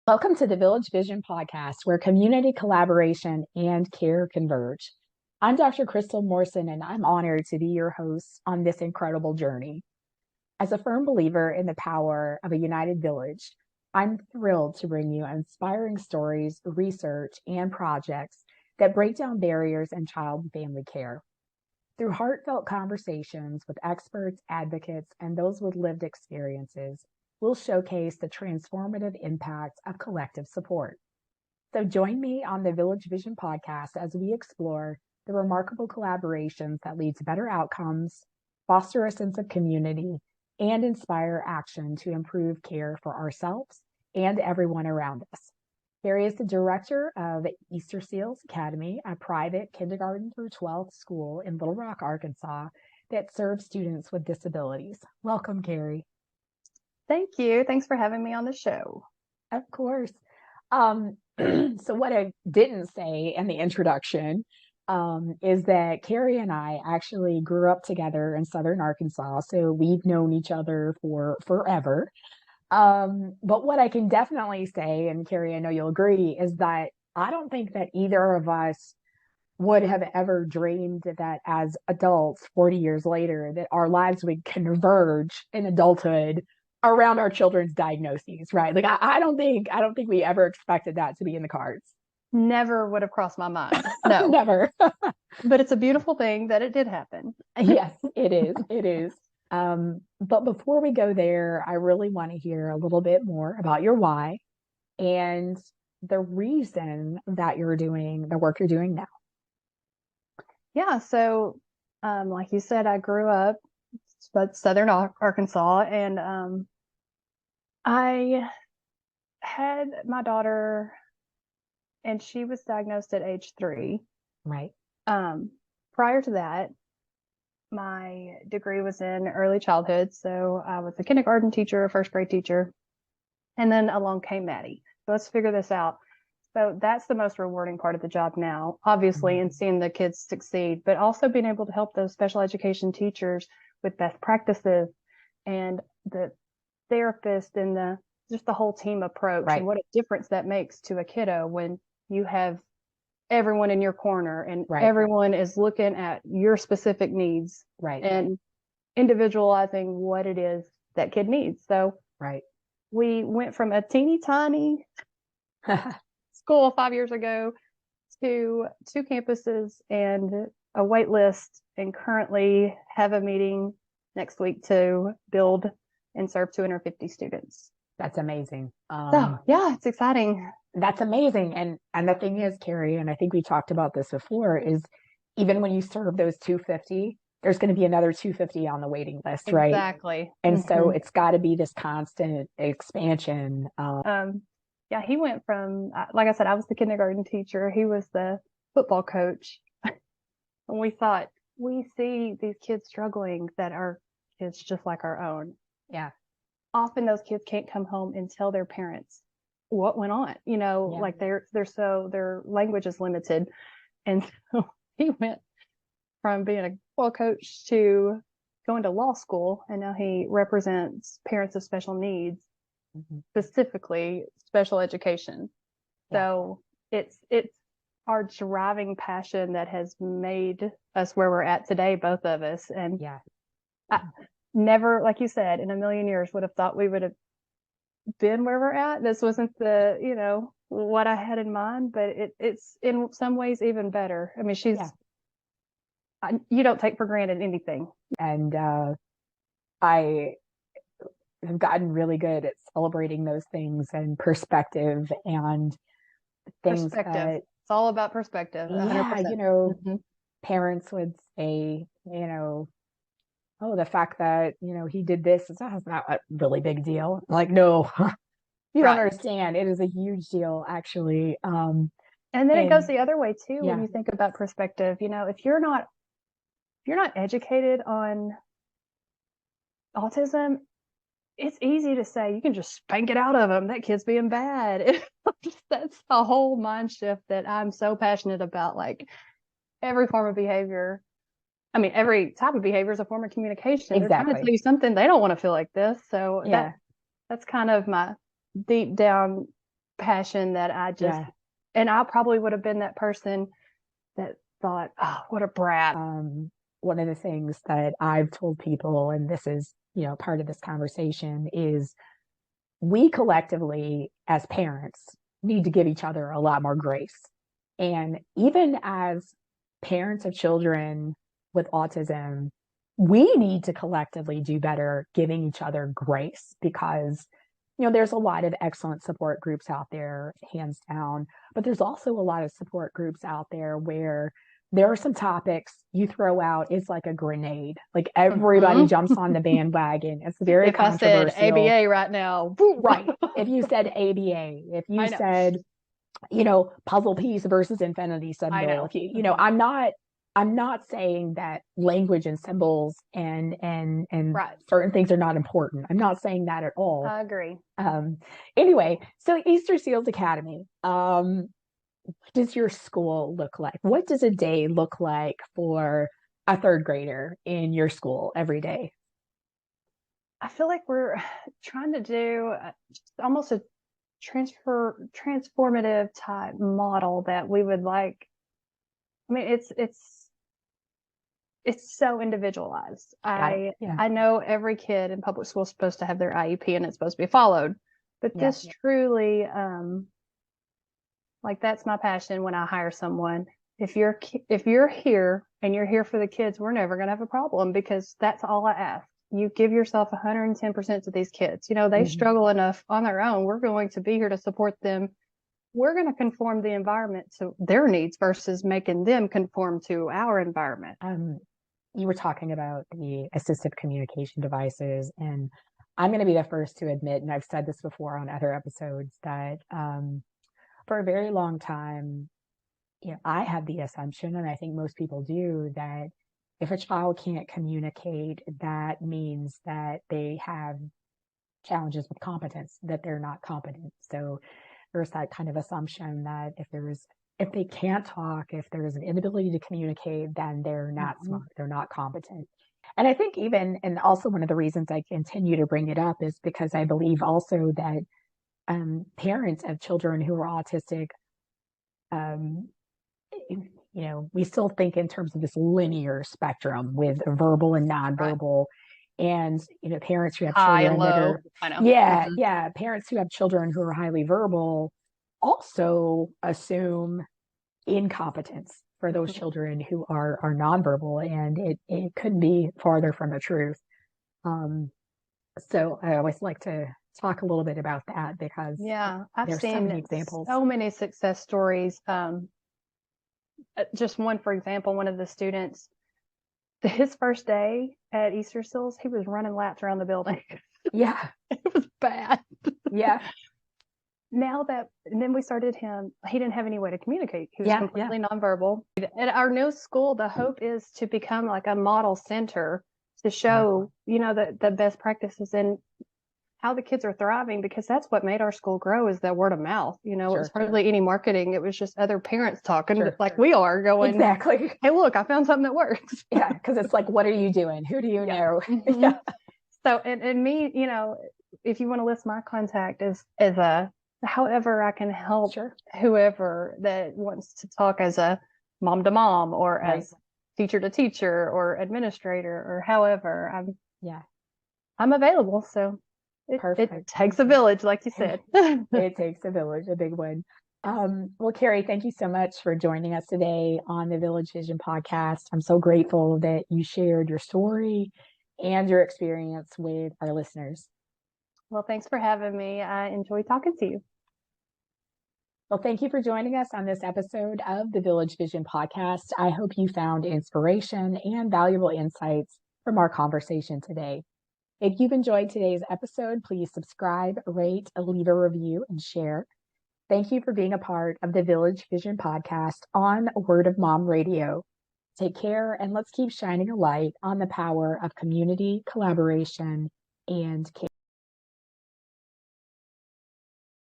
Welcome to the Village Vision podcast, where community collaboration and care converge. I'm Dr. Crystal Morrison, and I'm honored to be your host on this incredible journey. As a firm believer in the power of a united village, I'm thrilled to bring you inspiring stories, research, and projects that break down barriers in child and family care. Through heartfelt conversations with experts, advocates, and those with lived experiences, we'll showcase the transformative impact of collective support. So join me on the Village Vision podcast as we explore the remarkable collaborations that lead to better outcomes, foster a sense of community, and inspire action to improve care for ourselves and everyone around us. Carrie is the director of Easter Seals Academy, a private kindergarten through 12th school in Little Rock, Arkansas, that serves students with disabilities. Welcome, Carrie. Thank you. Thanks for having me on the show. Of course. So what I didn't say in the introduction is that Carrie and I actually grew up together in Southern Arkansas, so we've known each other for forever. But what I can definitely say, and Carrie, I know you'll agree, is that I don't think that either of us would have ever dreamed that as adults, 40 years later, that our lives would converge in adulthood around our children's diagnoses, right? Like I don't think we ever expected that to be in the cards. Never would have crossed my mind. No, Never. but it's a beautiful thing that it did happen. Yes, it is. It is. But before we go there, I really want to hear a little bit more about your why and the reason that you're doing the work you're doing now. Yeah. So, like you said, I grew up Southern Arkansas, and I had my daughter, and she was diagnosed at age 3. Right. Prior to that, my degree was in early childhood. So I was a kindergarten teacher, a first grade teacher, and then along came Maddie. So let's figure this out. So that's the most rewarding part of the job now, obviously, in seeing the kids succeed, but also being able to help those special education teachers with best practices and the therapist and just the whole team approach, Right. and what a difference that makes to a kiddo when you have everyone in your corner and Right. everyone is looking at your specific needs Right. and individualizing what it is that kid needs. So Right. we went from a teeny tiny school 5 years ago to 2 campuses and a wait list, and currently have a meeting next week to build and serve 250 students. That's amazing. So yeah, it's exciting. That's amazing. And the thing is, Carrie, and I think we talked about this before, is even when you serve those 250, there's going to be another 250 on the waiting list, right? Exactly. And so it's got to be this constant expansion. Yeah, he went from, like I said, I was the kindergarten teacher. He was the football coach. And we thought, we see these kids struggling that are kids just like our own. Yeah. Often those kids can't come home and tell their parents what went on, like their language is limited. And so he went from being a football coach to going to law school, and now he represents parents of special needs, specifically special education. Yeah. So it's our driving passion that has made us where we're at today, both of us. And yeah, I never, like you said, in a million years would have thought we would have been where we're at. This wasn't what I had in mind, but it's in some ways even better. I mean, you don't take for granted anything. And I have gotten really good at celebrating those things and perspective and things. Perspective. It's all about perspective. 100%. Yeah, parents would say, oh, the fact that, he did this, it's not a really big deal. Like, no, you don't understand. It is a huge deal, actually. And then it goes the other way too, when you think about perspective. If you're not educated on autism, it's easy to say you can just spank it out of them. That kid's being bad. That's a whole mind shift that I'm so passionate about. Like, every form of behavior, I mean, every type of behavior is a form of communication. They're trying to tell you something. They don't want to feel like this. So that's kind of my deep down passion that I just, Yeah. and I probably would have been that person that thought, oh, what a brat. One of the things that I've told people, and this is, part of this conversation, is we collectively as parents need to give each other a lot more grace. And even as parents of children with autism, we need to collectively do better giving each other grace because there's a lot of excellent support groups out there, hands down, but there's also a lot of support groups out there where there are some topics you throw out, it's like a grenade. Like everybody jumps on the bandwagon. It's very if controversial. I said ABA right now, boom. Right. If you said ABA, if you said, puzzle piece versus infinity symbol, if you, I'm not saying that language and symbols and right. certain things are not important. I'm not saying that at all. I agree. Anyway, so Easter Seals Academy, what does your school look like? What does a day look like for a third grader in your school every day? I feel like we're trying to do almost a transformative type model that we would like. I mean, it's so individualized. I know every kid in public school is supposed to have their IEP and it's supposed to be followed, but this truly, like that's my passion when I hire someone. If you're here and you're here for the kids, we're never going to have a problem because that's all I ask. You give yourself 110% to these kids. They struggle enough on their own. We're going to be here to support them. We're going to conform the environment to their needs versus making them conform to our environment. You were talking about the assistive communication devices, and I'm going to be the first to admit, and I've said this before on other episodes, that for a very long time, I had the assumption, and I think most people do, that if a child can't communicate, that means that they have challenges with competence, that they're not competent. So there's that kind of assumption that if they can't talk, if there's an inability to communicate, then they're not smart, they're not competent. And I think and also one of the reasons I continue to bring it up is because I believe also that parents of children who are autistic, we still think in terms of this linear spectrum with verbal and nonverbal. Right. And, parents who have children that are, I know. Parents who have children who are highly verbal also assume incompetence for those children who are nonverbal, and it couldn't be farther from the truth. So I always like to talk a little bit about that because I've seen so many examples, so many success stories. Just one, for example, one of the students, his first day at Easter Seals, he was running laps around the building. Yeah. It was bad. Yeah. And then we started him, he didn't have any way to communicate. He was completely nonverbal. At our new school, the hope is to become like a model center to show, the best practices and how the kids are thriving, because that's what made our school grow, is that word of mouth. It was hardly any marketing. It was just other parents talking we are going, exactly, hey, look, I found something that works. Yeah, because it's like, what are you doing? Who do you know? Yeah. So, and me, if you want to list my contact as however I can help whoever that wants to talk as a mom to mom or as teacher to teacher or administrator or however, I'm available. So it takes a village, like you said. It takes a village, a big one. Well, Carrie, thank you so much for joining us today on the Village Vision podcast. I'm so grateful that you shared your story and your experience with our listeners. Well, thanks for having me. I enjoyed talking to you. Well, thank you for joining us on this episode of the Village Vision podcast. I hope you found inspiration and valuable insights from our conversation today. If you've enjoyed today's episode, please subscribe, rate, leave a review, and share. Thank you for being a part of the Village Vision podcast on Word of Mom Radio. Take care, and let's keep shining a light on the power of community, collaboration, and care.